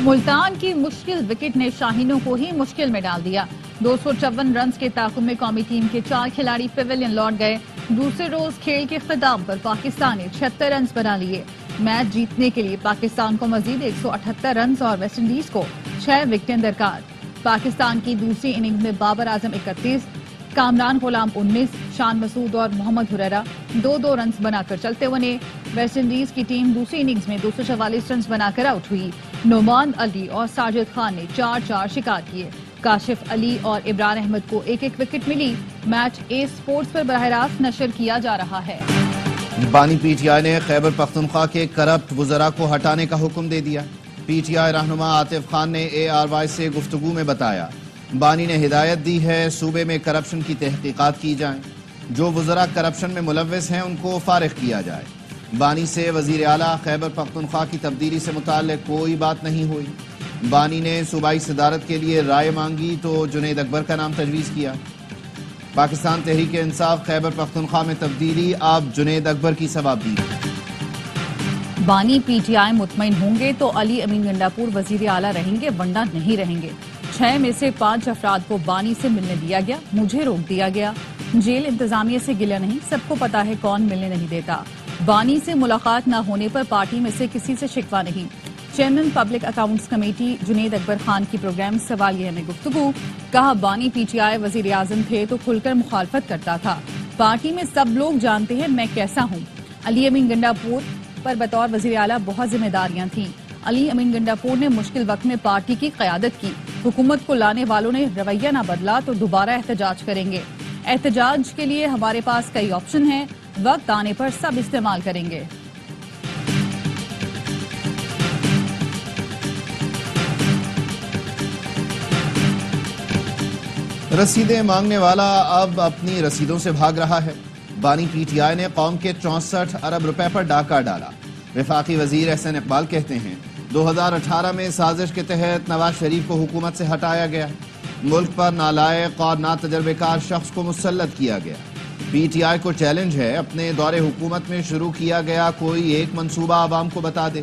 ملتان کی مشکل وکٹ نے شاہینوں کو ہی مشکل میں ڈال دیا۔ 254 رنز کے تعاقب میں قومی ٹیم کے 4 کھلاڑی پیویلین لوٹ گئے۔ دوسرے روز کھیل کے اختتام پر پاکستان نے 76 رنز بنا لیے۔ میچ جیتنے کے لیے پاکستان کو مزید 178 رنز اور ویسٹ انڈیز کو 6 وکٹیں درکار۔ پاکستان کی دوسری اننگز میں بابر اعظم 31، کامران غلام 19، شان مسعود اور محمد حریرہ 2-2 رنز بنا کر چلتے بنے۔ ویسٹ انڈیز کی ٹیم دوسری اننگز میں 244 رنز بنا کر آؤٹ ہوئی۔ نعمان علی اور ساجد خان نے 4-4 شکار کیے۔ کاشف علی اور عمران احمد کو 1-1 وکٹ ملی۔ میچ اے سپورٹس پر براہ راست نشر کیا جا رہا ہے۔ بانی پی ٹی آئی نے خیبر پختونخوا کے کرپٹ وزراء کو ہٹانے کا حکم دے دیا۔ پی ٹی آئی رہنما عاطف خان نے اے آر وائی سے گفتگو میں بتایا، بانی نے ہدایت دی ہے صوبے میں کرپشن کی تحقیقات کی جائیں، جو وزراء کرپشن میں ملوث ہیں ان کو فارغ کیا جائے۔ بانی سے وزیر اعلیٰ خیبر پختونخوا کی تبدیلی سے متعلق کوئی بات نہیں ہوئی۔ بانی نے صوبائی صدارت کے لیے رائے مانگی تو جنید اکبر کا نام تجویز کیا۔ پاکستان تحریک انصاف خیبر پختونخوا میں تبدیلی اب جنید اکبر کی سبب دی۔ بانی پی ٹی آئی مطمئن ہوں گے تو علی امین گنڈاپور وزیر اعلیٰ رہیں گے، ورنہ نہیں رہیں گے۔ 6 میں سے 5 افراد کو بانی سے ملنے دیا گیا، مجھے روک دیا گیا۔ جیل انتظامیہ سے گلہ نہیں، سب کو پتا ہے کون ملنے نہیں دیتا۔ بانی سے ملاقات نہ ہونے پر پارٹی میں سے کسی سے شکوہ نہیں۔ Chairman public accounts committee Junaid Akbar Khan کی پروگرام سوالیہ میں گفتگو، کہا بانی پی ٹی آئی وزیر اعظم تھے تو کھل کر مخالفت کرتا تھا۔ پارٹی میں سب لوگ جانتے ہیں میں کیسا ہوں۔ علی امین گنڈاپور پر بطور وزیر اعلیٰ بہت ذمہ داریاں تھیں۔ علی امین گنڈاپور نے مشکل وقت میں پارٹی کی قیادت کی۔ حکومت کو لانے والوں نے رویہ نہ بدلا تو دوبارہ احتجاج کریں گے۔ احتجاج کے لیے ہمارے پاس کئی آپشن ہیں، وقت آنے پر سب استعمال کریں گے۔ رسیدیں مانگنے والا اب اپنی رسیدوں سے بھاگ رہا ہے۔ بانی پی ٹی آئی نے قوم کے 64 ارب روپے پر ڈاکہ ڈالا۔ وفاقی وزیر احسن اقبال کہتے ہیں 2018 میں سازش کے تحت نواز شریف کو حکومت سے ہٹایا گیا، ملک پر نالائق اور ناتجربہ کار شخص کو مسلط کیا گیا۔ پی ٹی آئی کو چیلنج ہے اپنے دور حکومت میں شروع کیا گیا کوئی ایک منصوبہ عوام کو بتا دے۔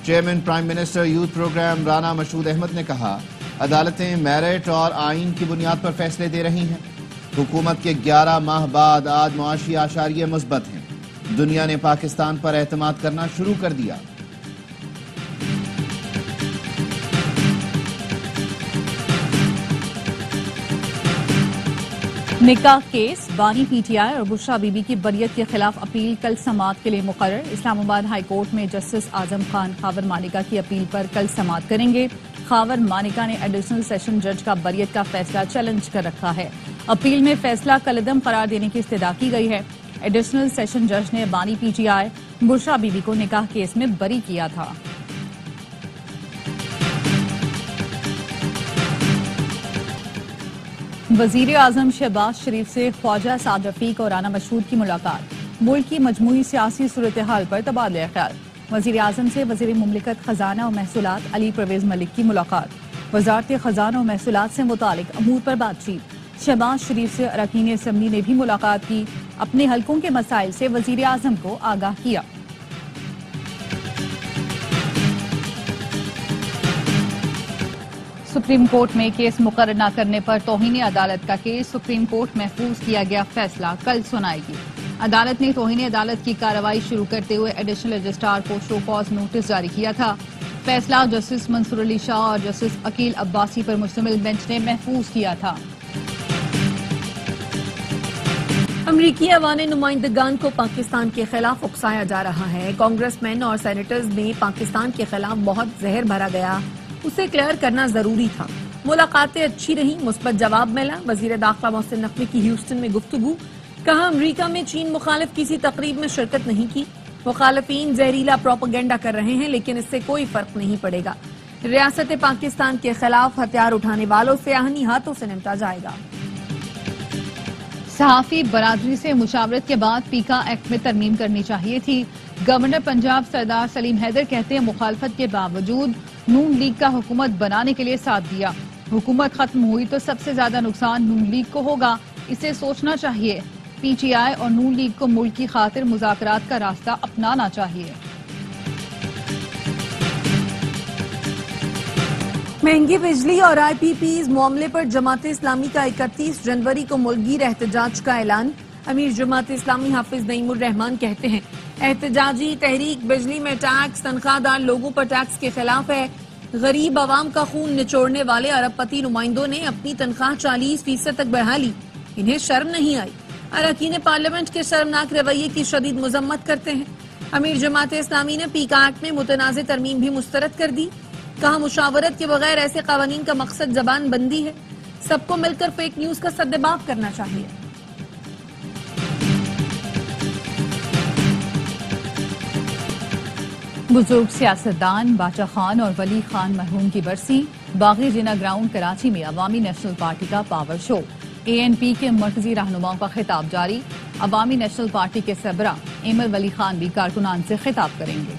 Chairman prime minister youth program Rana Mashhood Ahmed نے کہا عدالتیں میرٹ اور آئین کی بنیاد پر فیصلے دے رہی ہیں۔ حکومت کے 11 ماہ بعد آج معاشی اعشاریے مثبت ہیں۔ دنیا نے پاکستان پر اعتماد کرنا شروع کر دیا۔ نکاح کیس، بانی پی ٹی آئی اور بشرا بی بی کی بریت کے خلاف اپیل کل سماعت کے لیے مقرر۔ اسلام آباد ہائی کورٹ میں جسٹس اعظم خان خاور مانیکا کی اپیل پر کل سماعت کریں گے۔ خاور مانیکا نے ایڈیشنل سیشن جج کا بریت کا فیصلہ چیلنج کر رکھا ہے۔ اپیل میں فیصلہ کالعدم قرار دینے کی استدعا کی گئی ہے۔ ایڈیشنل سیشن جج نے بانی P T I Bushra be be کو نکاح کیس میں بری کیا تھا۔ وزیر اعظم شہباز شریف سے خواجہ سعد رفیق اور رانا مشہود کی ملاقات، ملک کی مجموعی سیاسی صورتحال پر تبادلہ خیال۔ وزیر اعظم سے وزیر مملکت خزانہ و محصولات علی پرویز ملک کی ملاقات، وزارت خزانہ و محصولات سے متعلق امور پر بات چیت۔ شہباز شریف سے اراکین اسمبلی نے بھی ملاقات کی، اپنے حلقوں کے مسائل سے وزیر اعظم کو آگاہ کیا۔ سپریم کورٹ میں کیس مقرر نہ کرنے پر توہین عدالت کا کیس، سپریم کورٹ محفوظ کیا گیا فیصلہ کل سنائے گی۔ عدالت نے توہین عدالت کی کارروائی شروع کرتے ہوئے ایڈیشنل رجسٹرار کو شو کاز نوٹس جاری کیا تھا۔ فیصلہ جسٹس منصور علی شاہ اور جسٹس عقیل عباسی پر مشتمل بینچ نے محفوظ کیا تھا۔ امریکی ایوان نمائندگان کو پاکستان کے خلاف اکسایا جا رہا ہے۔ کانگریس مین اور سینیٹرز میں پاکستان کے خلاف بہت زہر بھرا گیا، اسے کلیئر کرنا ضروری تھا۔ ملاقاتیں اچھی رہیں، مثبت جواب ملا۔ وزیر داخلہ محسن نقوی کی ہیوسٹن میں گفتگو، کہا امریکہ میں چین مخالف کسی تقریب میں شرکت نہیں کی، مخالفین زہریلا پروپیگنڈا کر رہے ہیں لیکن اس سے کوئی فرق نہیں پڑے گا۔ ریاست پاکستان کے خلاف ہتھیار اٹھانے والوں سے آہنی ہاتھوں سے نمٹا جائے گا۔ صحافی برادری سے مشاورت کے بعد پیکا ایکٹ میں ترمیم کرنی چاہیے تھی۔ گورنر پنجاب سردار سلیم حیدر کہتے ہیں مخالفت کے باوجود نون لیگ کا حکومت بنانے کے لیے ساتھ دیا۔ حکومت ختم ہوئی تو سب سے زیادہ نقصان نون لیگ کو ہوگا، اسے سوچنا چاہیے۔ پی ٹی آئی اور نون لیگ کو ملک کی خاطر مذاکرات کا راستہ اپنانا چاہیے۔ مہنگی بجلی اور آئی پی پیز معاملے پر جماعت اسلامی کا 31 جنوری کو ملک گیر احتجاج کا اعلان۔ امیر جماعت اسلامی حافظ نعیم الرحمان کہتے ہیں احتجاجی تحریک بجلی میں ٹیکس، تنخواہ دار لوگوں پر ٹیکس کے خلاف ہے۔ غریب عوام کا خون نچوڑنے والے ارب پتی نمائندوں نے اپنی تنخواہ 40% تک بڑھا لی، انہیں شرم نہیں آئی۔ اراکین پارلیمنٹ کے شرمناک رویے کی شدید مذمت کرتے ہیں۔ امیر جماعت اسلامی نے پیکا ایکٹ میں متنازع ترمیم بھی مسترد کر دی، کہا مشاورت کے بغیر ایسے قوانین کا مقصد زبان بندی ہے، سب کو مل کر فیک نیوز کا سدباب کرنا چاہیے۔ بزرگ سیاستدان باچا خان اور ولی خان مرحوم کی برسی، باغی جناح گراؤنڈ کراچی میں عوامی نیشنل پارٹی کا پاور شو۔ اے این پی کے مرکزی رہنماؤں کا خطاب جاری، عوامی نیشنل پارٹی کے سربراہ ایمر ولی خان بھی کارکنان سے خطاب کریں گے۔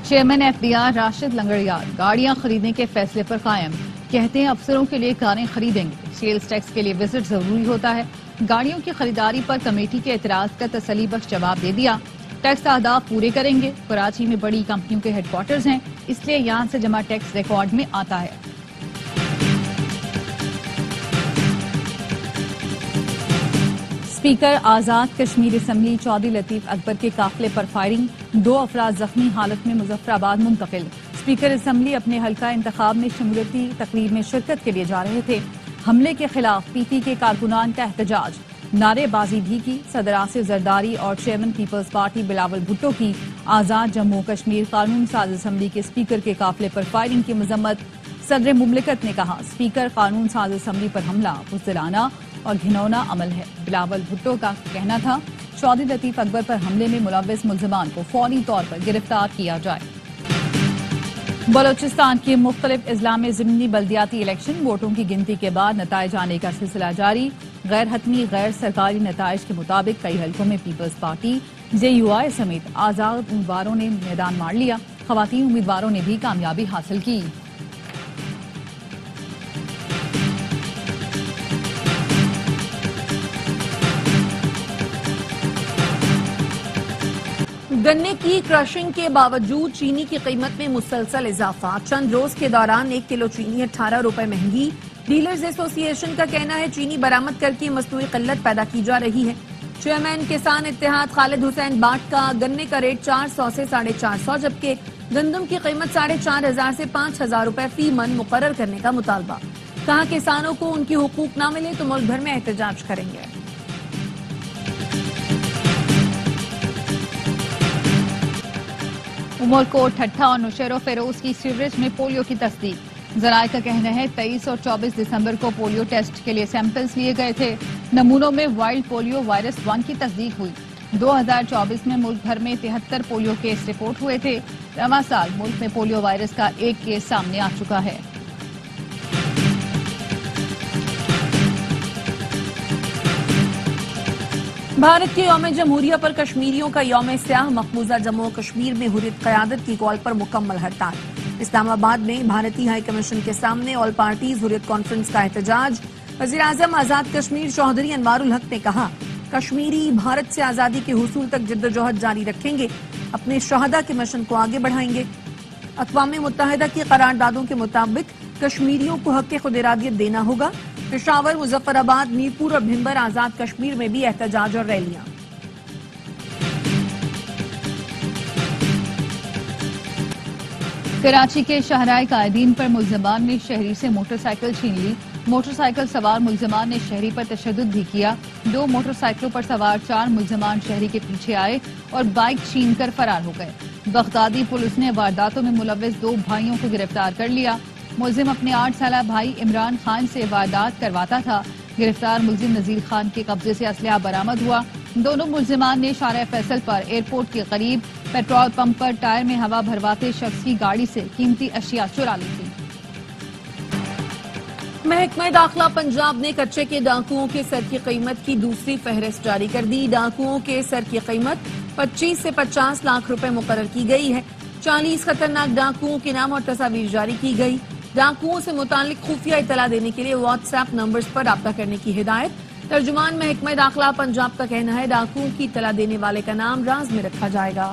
Chairman F B R Rashid Langrial گاڑیاں خریدنے کے فیصلے پر قائم، کہتے ہیں افسروں کے لیے کاریں خریدیں گے، سیلز ٹیکس کے لیے وزٹ ضروری ہوتا ہے۔ گاڑیوں کی خریداری پر کمیٹی کے اعتراض کا تسلی بخش جواب دے دیا، ٹیکس اہداف پورے کریں گے۔ کراچی میں بڑی کمپنیوں کے ہیڈ کوارٹرز ہیں، اس لیے یہاں سے جمع ٹیکس ریکارڈ میں آتا ہے۔ اسپیکر آزاد کشمیر اسمبلی چودھری لطیف اکبر کے قافلے پر فائرنگ، 2 افراد زخمی حالت میں مظفر آباد منتقل۔ اسپیکر اسمبلی اپنے حلقہ انتخاب میں شمولیتی تقریب میں شرکت کے لیے جا رہے تھے، حملے کے خلاف پی ٹی کے کارکنان کا احتجاج، نعرے بازی بھی کی۔ صدر آصف زرداری اور chairman Peoples Party Bilawal Bhutto کی آزاد جموں کشمیر قانون ساز اسمبلی کے اسپیکر کے قافلے پر فائرنگ کی مذمت۔ صدر مملکت نے کہا اسپیکر قانون ساز اسمبلی پر حملہ بزدلانہ اور گھنونا عمل ہے۔ بلاول بھٹو کا کہنا تھا چودھری لطیف اکبر پر حملے میں ملوث ملزمان کو فوری طور پر گرفتار کیا جائے۔ بلوچستان کے مختلف اضلاع میں ضمنی بلدیاتی الیکشن، ووٹوں کی گنتی کے بعد نتائج آنے کا سلسلہ جاری۔ غیر حتمی غیر سرکاری نتائج کے مطابق کئی حلقوں میں پیپلز پارٹی، جے یو آئی سمیت آزاد امیدواروں نے میدان مار لیا، خواتین امیدواروں نے بھی کامیابی حاصل کی۔ گنے کی کرشنگ کے باوجود چینی کی قیمت میں مسلسل اضافہ، چند روز کے دوران 1 کلو چینی 18 روپے مہنگی۔ ڈیلرز ایسوسی ایشن کا کہنا ہے چینی برآمد کر کے مصنوعی قلت پیدا کی جا رہی ہے۔ چیئرمین کسان اتحاد خالد حسین باٹ کا گنے کا ریٹ 400 سے 450، جبکہ گندم کی قیمت 4500 سے 5000 روپے فی من مقرر کرنے کا مطالبہ، کہا کسانوں کو ان کی حقوق نہ ملے تو ملک بھر میں احتجاج کریں گے۔ عمرکوٹ، ٹھٹھہ اور نوشہرہ فیروز کی سیوریج میں پولیو کی تصدیق۔ ذرائع کا کہنا ہے 23 اور 24 دسمبر کو پولیو ٹیسٹ کے لیے سیمپلز لیے گئے تھے، نمونوں میں وائلڈ پولیو وائرس 1 کی تصدیق ہوئی۔ 2024 میں ملک بھر میں 73 پولیو کیس رپورٹ ہوئے تھے۔ رواں سال ملک میں پولیو وائرس کا 1 کیس سامنے آ چکا ہے۔ بھارت کے یوم جمہوریہ پر کشمیریوں کا یوم سیاہ، مقبوضہ جموں و کشمیر میں حریت قیادت کی کال پر مکمل ہڑتال۔ اسلام آباد میں بھارتی ہائی کمیشن کے سامنے آل پارٹیز حریت کانفرنس کا احتجاج۔ وزیراعظم آزاد کشمیر چودھری انوار الحق نے کہا کشمیری بھارت سے آزادی کے حصول تک جدوجہد جاری رکھیں گے، اپنے شہداء کے مشن کو آگے بڑھائیں گے۔ اقوام متحدہ کی قراردادوں کے مطابق کشمیریوں کو حق خود ارادیت دینا ہوگا۔ پشاور، مظفر آباد، میرپور اور بھمبر آزاد کشمیر میں بھی احتجاج اور ریلیاں۔ کراچی کے شاہراہ قائدین پر ملزمان نے شہری سے موٹر سائیکل چھین لی، موٹر سائیکل سوار ملزمان نے شہری پر تشدد بھی کیا۔ 2 موٹر سائیکلوں پر سوار 4 ملزمان شہری کے پیچھے آئے اور بائک چھین کر فرار ہو گئے۔ بغدادی پولیس نے وارداتوں میں ملوث 2 بھائیوں کو گرفتار کر لیا۔ ملزم اپنے 8 سالہ بھائی عمران خان سے واردات کرواتا تھا۔ گرفتار ملزم نذیر خان کے قبضے سے اسلحہ برآمد ہوا۔ دونوں ملزمان نے شارع فیصل پر ایئرپورٹ کے قریب پیٹرول پمپ پر ٹائر میں ہوا بھرواتے شخص کی گاڑی سے قیمتی اشیاء چرا لی تھی۔ محکمہ داخلہ پنجاب نے کچے کے ڈاکوؤں کے سر کی قیمت کی دوسری فہرست جاری کر دی۔ ڈاکوؤں کے سر کی قیمت 25 سے 50 لاکھ روپے مقرر کی گئی ہے۔ 40 خطرناک ڈاکوؤں کے نام اور تصاویر جاری کی گئی۔ ڈاکوؤں سے متعلق خفیہ اطلاع دینے کے لیے واٹس ایپ نمبرز پر رابطہ کرنے کی ہدایت۔ ترجمان محکمہ داخلہ پنجاب کا کہنا ہے ڈاکوؤں کی اطلاع دینے والے کا نام راز میں رکھا جائے گا۔